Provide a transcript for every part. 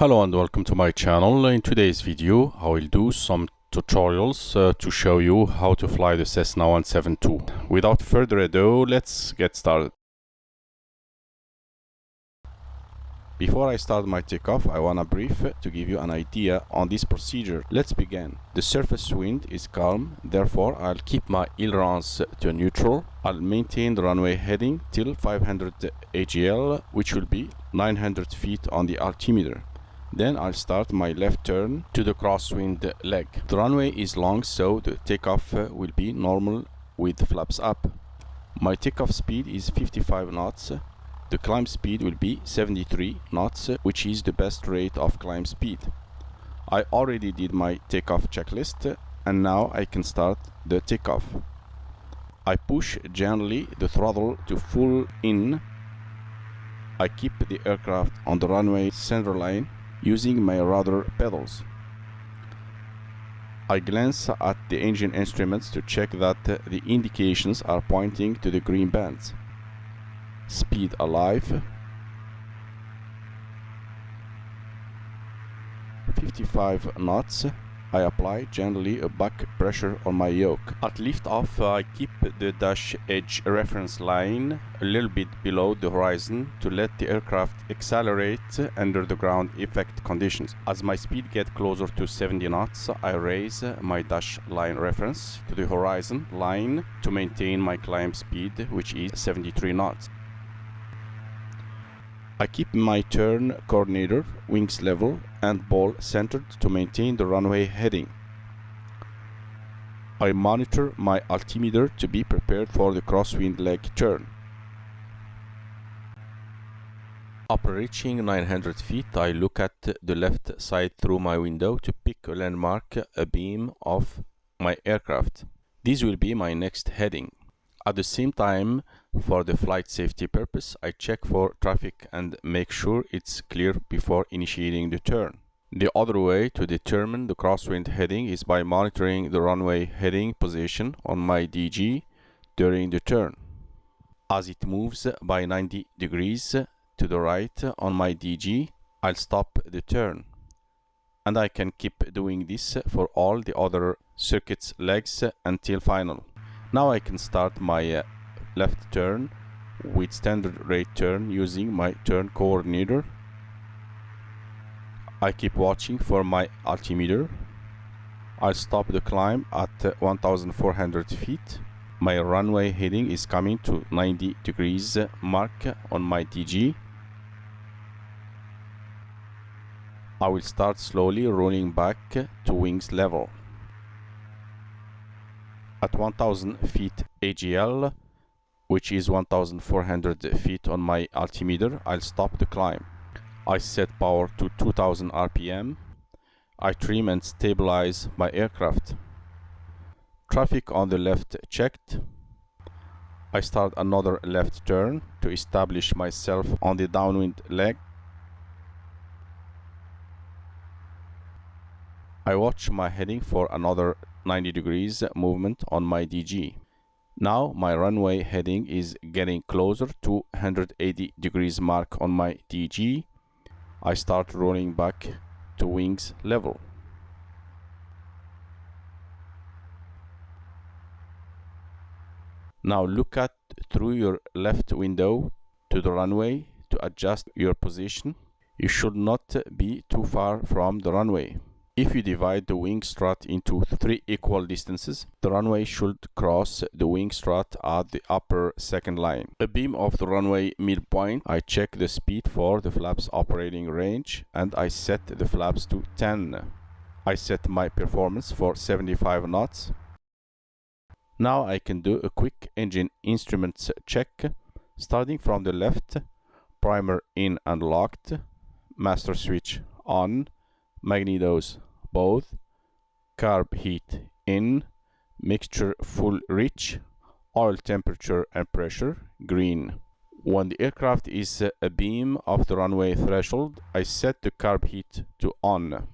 Hello and welcome to my channel. In today's video I will do some tutorials to show you how to fly the Cessna 172. Without further ado, let's get started. Before I start my takeoff, I wanna brief to give you an idea on this procedure. Let's begin. The surface wind is calm, therefore I'll keep my ailerons to neutral. I'll maintain the runway heading till 500 AGL, which will be 900 feet on the altimeter. Then I'll start my left turn to the crosswind leg. The runway is long, so the takeoff will be normal with flaps up. My takeoff speed is 55 knots. The climb speed will be 73 knots, which is the best rate of climb speed. I already did my takeoff checklist, and now I can start the takeoff. I push gently the throttle to full in. I keep the aircraft on the runway center line using my rudder pedals. I glance at the engine instruments to check that the indications are pointing to the green bands. Speed alive. 55 knots. I apply gently a back pressure on my yoke. At liftoff, I keep the dash edge reference line a little bit below the horizon to let the aircraft accelerate under the ground effect conditions. As my speed gets closer to 70 knots, I raise my dash line reference to the horizon line to maintain my climb speed, which is 73 knots. I keep my turn coordinator, wings level and ball centered to maintain the runway heading. I monitor my altimeter to be prepared for the crosswind leg turn. Upon reaching 900 feet, I look at the left side through my window to pick a landmark, a beam of my aircraft. This will be my next heading. At the same time, for the flight safety purpose, I check for traffic and make sure it's clear before initiating the turn. The other way to determine the crosswind heading is by monitoring the runway heading position on my DG during the turn. As it moves by 90 degrees to the right on my DG, I'll stop the turn. And I can keep doing this for all the other circuit's legs until final. Now I can start my left turn with standard rate turn using my turn coordinator. I keep watching for my altimeter. I'll stop the climb at 1400 feet. My runway heading is coming to 90 degrees mark on my DG. I will start slowly rolling back to wings level. At 1000 feet AGL, which is 1400 feet on my altimeter, I'll stop the climb. I set power to 2000 RPM. I trim and stabilize my aircraft. Traffic on the left checked. I start another left turn to establish myself on the downwind leg. I watch my heading for another 90 degrees movement on my DG. Now my runway heading is getting closer to 180 degrees mark on my DG. I start rolling back to wings level. Now look at through your left window to the runway to adjust your position. You should not be too far from the runway. If you divide the wing strut into 3 equal distances, the runway should cross the wing strut at the upper second line. A beam of the runway midpoint, I check the speed for the flaps operating range and I set the flaps to 10. I set my performance for 75 knots. Now I can do a quick engine instruments check, starting from the left, primer in and locked, master switch on, magnetos both, carb heat in, mixture full rich, oil temperature and pressure green. When the aircraft is a beam of the runway threshold, I set the carb heat to on.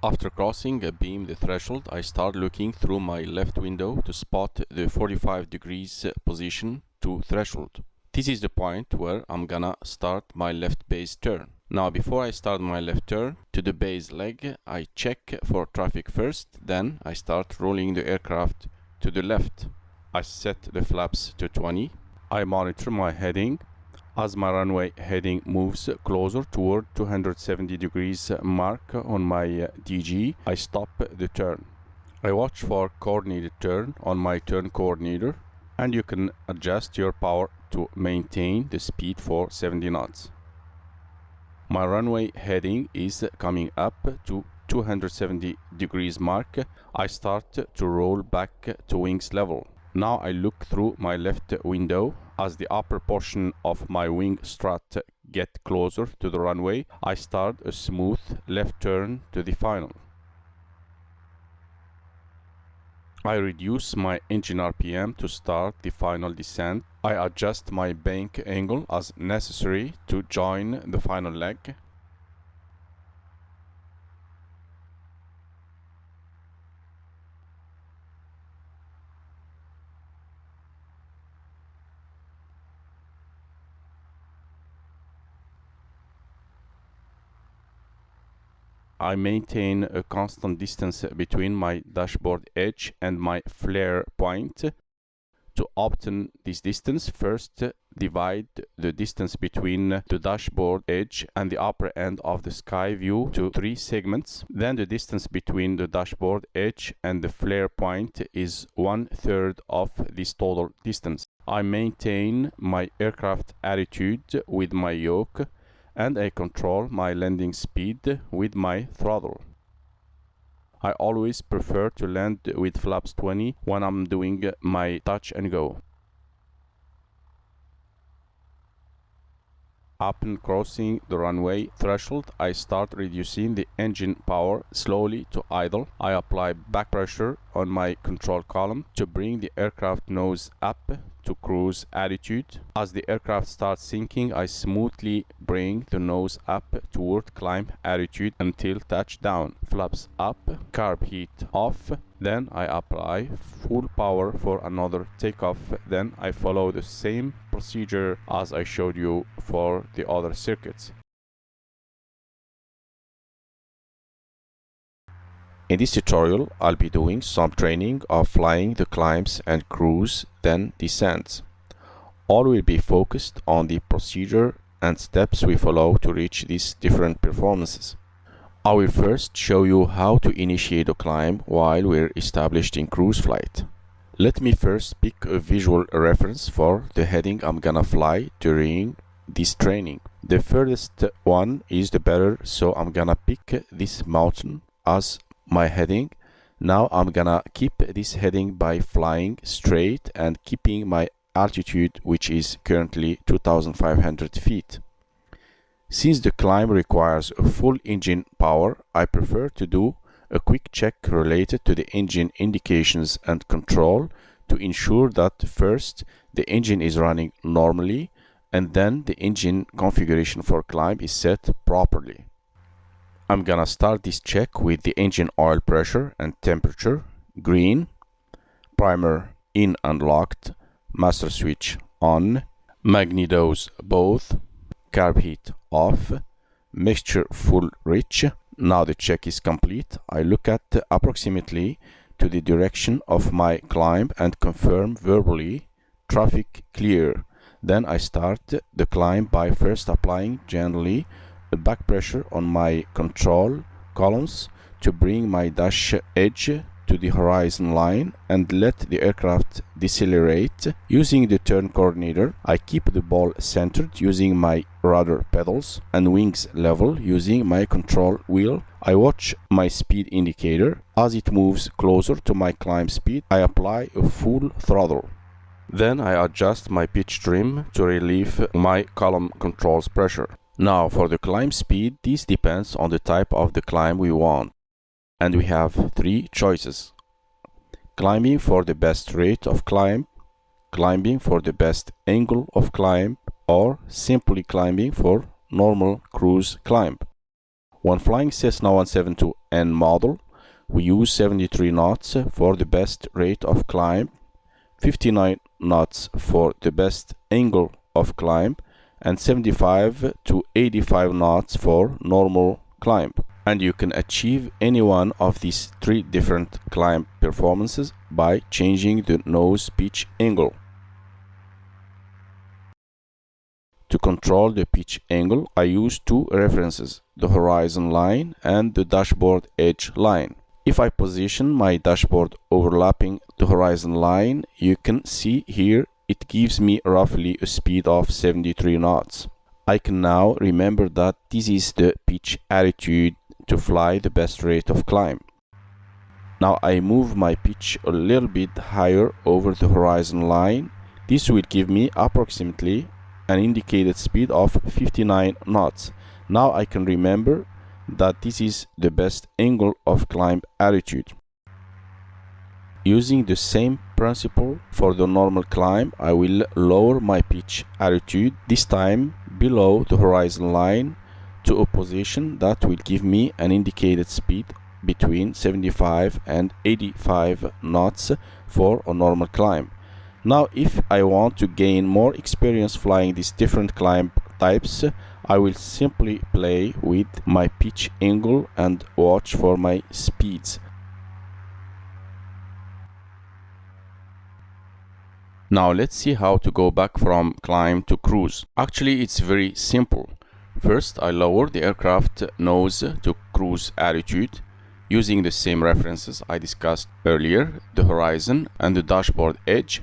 After crossing a beam the threshold, I start looking through my left window to spot the 45 degrees position to threshold. This is the point where I'm gonna start my left base turn. Now before I start my left turn to the base leg, I check for traffic first, then I start rolling the aircraft to the left. I set the flaps to 20. I monitor my heading. As my runway heading moves closer toward 270 degrees mark on my DG, I stop the turn. I watch for coordinated turn on my turn coordinator, and you can adjust your power to maintain the speed for 70 knots. My runway heading is coming up to 270 degrees mark. I start to roll back to wings level. Now I look through my left window. As the upper portion of my wing strut get closer to the runway, I start a smooth left turn to the final. I reduce my engine RPM to start the final descent. I adjust my bank angle as necessary to join the final leg. I maintain a constant distance between my dashboard edge and my flare point. To obtain this distance, first divide the distance between the dashboard edge and the upper end of the sky view to 3 segments. Then the distance between the dashboard edge and the flare point is 1/3 of this total distance. I maintain my aircraft attitude with my yoke, and I control my landing speed with my throttle. I always prefer to land with flaps 20 when I'm doing my touch and go. Upon crossing the runway threshold, I start reducing the engine power slowly to idle. I apply back pressure on my control column to bring the aircraft nose up to cruise attitude. As the aircraft starts sinking, I smoothly bring the nose up toward climb attitude until touchdown. Flaps up, carb heat off, then I apply full power for another takeoff. Then I follow the same procedure as I showed you for the other circuits. In this tutorial, I'll be doing some training of flying the climbs and cruise, then descents. All will be focused on the procedure and steps we follow to reach these different performances. I will first show you how to initiate a climb while we're established in cruise flight. Let me first pick a visual reference for the heading I'm gonna fly during this training. The furthest one is the better, so I'm gonna pick this mountain as my heading. Now I'm gonna keep this heading by flying straight and keeping my altitude, which is currently 2,500 feet. Since the climb requires a full engine power, I prefer to do a quick check related to the engine indications and control to ensure that first the engine is running normally and then the engine configuration for climb is set properly. I'm gonna start this check with the engine oil pressure and temperature, green, primer in and locked, master switch on, magnetos both, carb heat off, mixture full rich. Now the check is complete. I look at approximately to the direction of my climb and confirm verbally traffic clear. Then I start the climb by first applying gently a back pressure on my control columns to bring my dash edge to the horizon line and let the aircraft decelerate. Using the turn coordinator, I keep the ball centered using my rudder pedals and wings level using my control wheel. I watch my speed indicator. As it moves closer to my climb speed, I apply a full throttle. Then I adjust my pitch trim to relieve my column controls pressure. Now for the climb speed, this depends on the type of the climb we want. And we have 3 choices: climbing for the best rate of climb, climbing for the best angle of climb, or simply climbing for normal cruise climb. When flying Cessna 172N model, we use 73 knots for the best rate of climb, 59 knots for the best angle of climb, and 75 to 85 knots for normal climb. And you can achieve any one of these three different climb performances by changing the nose pitch angle. To control the pitch angle, I use two references, the horizon line and the dashboard edge line. If I position my dashboard overlapping the horizon line, you can see here it gives me roughly a speed of 73 knots. I can now remember that this is the pitch attitude to fly the best rate of climb. Now I move my pitch a little bit higher over the horizon line. This will give me approximately an indicated speed of 59 knots. Now I can remember that this is the best angle of climb attitude. Using the same principle for the normal climb, I will lower my pitch attitude, this time below the horizon line, to a position that will give me an indicated speed between 75 and 85 knots for a normal climb. Now if I want to gain more experience flying these different climb types, I will simply play with my pitch angle and watch for my speeds. Now let's see how to go back from climb to cruise. Actually, it's very simple. First, I lower the aircraft nose to cruise attitude using the same references I discussed earlier, the horizon and the dashboard edge.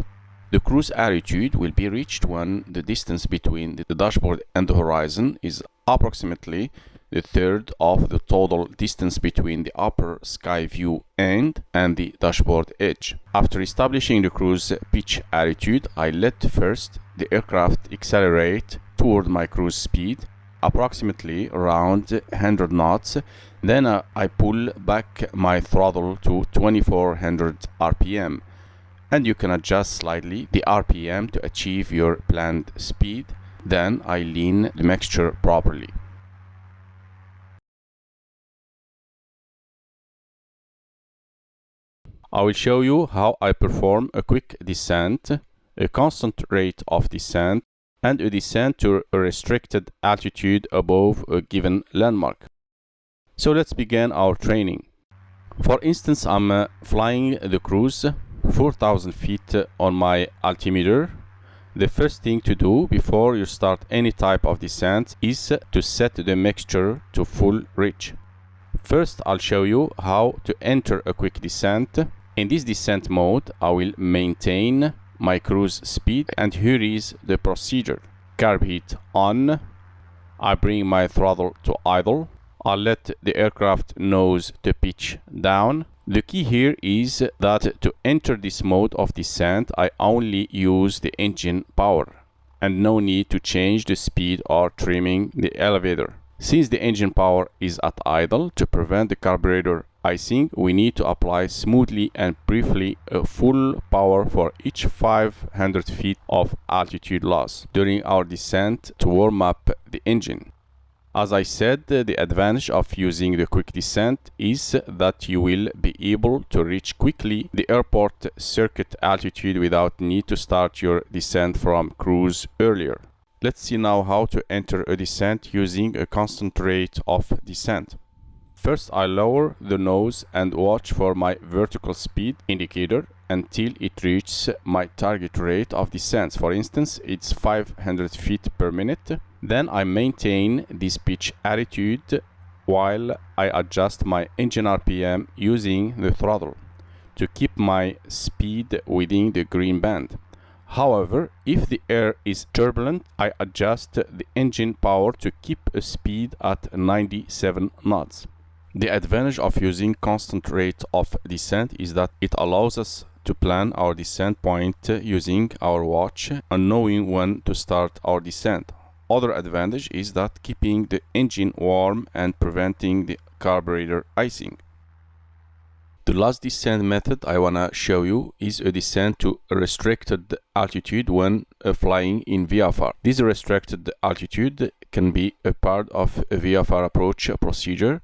The cruise attitude will be reached when the distance between the dashboard and the horizon is approximately the third of the total distance between the upper sky view end and the dashboard edge. After establishing the cruise pitch attitude, I let first the aircraft accelerate toward my cruise speed, approximately around 100 knots. Then I pull back my throttle to 2400 RPM. And you can adjust slightly the RPM to achieve your planned speed. Then I lean the mixture properly. I will show you how I perform a quick descent, a constant rate of descent, and a descent to a restricted altitude above a given landmark. So let's begin our training. For instance, I'm flying the cruise 4,000 feet on my altimeter. The first thing to do before you start any type of descent is to set the mixture to full reach. First, I'll show you how to enter a quick descent. In this descent mode, I will maintain my cruise speed, and here is the procedure. Carb heat on. I bring my throttle to idle. I'll let the aircraft nose to pitch down. The key here is that to enter this mode of descent, I only use the engine power and no need to change the speed or trimming the elevator. Since the engine power is at idle, to prevent the carburetor icing, we need to apply smoothly and briefly a full power for each 500 feet of altitude loss during our descent to warm up the engine. As I said, the advantage of using the quick descent is that you will be able to reach quickly the airport circuit altitude without need to start your descent from cruise earlier. Let's see now how to enter a descent using a constant rate of descent. First, I lower the nose and watch for my vertical speed indicator until it reaches my target rate of descent. For instance, it's 500 feet per minute. Then I maintain this pitch attitude while I adjust my engine RPM using the throttle to keep my speed within the green band. However, if the air is turbulent, I adjust the engine power to keep a speed at 97 knots. The advantage of using constant rate of descent is that it allows us to plan our descent point using our watch and knowing when to start our descent. Other advantage is that keeping the engine warm and preventing the carburetor icing. The last descent method I wanna show you is a descent to a restricted altitude when flying in VFR. This restricted altitude can be a part of a VFR approach procedure,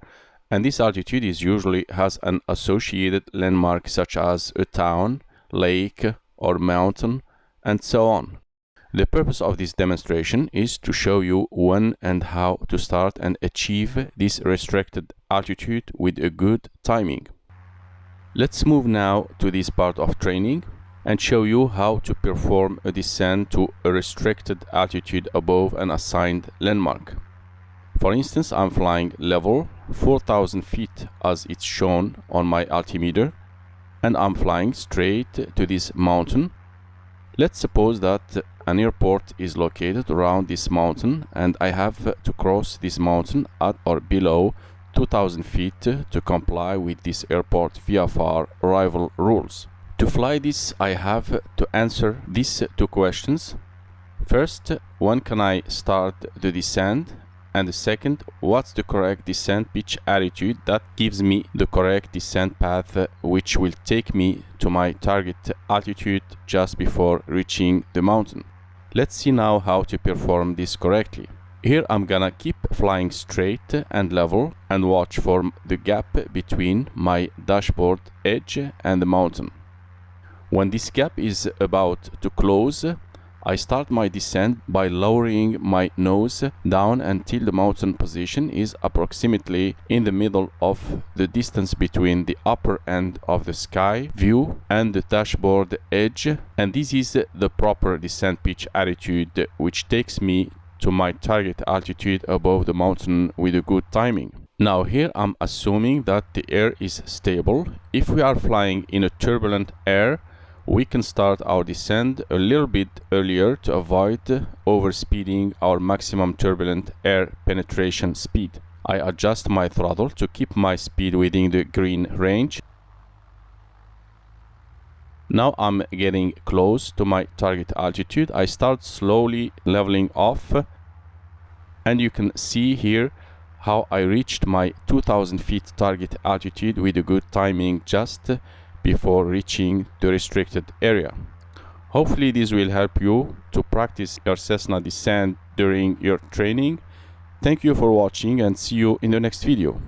and this altitude usually has an associated landmark such as a town, lake, or mountain, and so on. The purpose of this demonstration is to show you when and how to start and achieve this restricted altitude with a good timing. Let's move now to this part of training and show you how to perform a descent to a restricted altitude above an assigned landmark. For instance, I'm flying level 4,000 feet as it's shown on my altimeter, and I'm flying straight to this mountain. Let's suppose that an airport is located around this mountain and I have to cross this mountain at or below 2,000 feet to comply with this airport VFR arrival rules. To fly this, I have to answer these two questions. First, when can I start the descent? And the second, what's the correct descent pitch altitude that gives me the correct descent path which will take me to my target altitude just before reaching the mountain. Let's see now how to perform this correctly. Here I'm gonna keep flying straight and level and watch for the gap between my dashboard edge and the mountain. When this gap is about to close, I start my descent by lowering my nose down until the mountain position is approximately in the middle of the distance between the upper end of the sky view and the dashboard edge, and this is the proper descent pitch altitude which takes me to my target altitude above the mountain with a good timing. Now here I'm assuming that the air is stable. If we are flying in a turbulent air, we can start our descent a little bit earlier to avoid overspeeding our maximum turbulent air penetration speed. I adjust my throttle to keep my speed within the green range. Now I'm getting close to my target altitude. I start slowly leveling off, and you can see here how I reached my 2,000 feet target altitude with a good timing just before reaching the restricted area. Hopefully this will help you to practice your Cessna descent during your training. Thank you for watching and see you in the next video.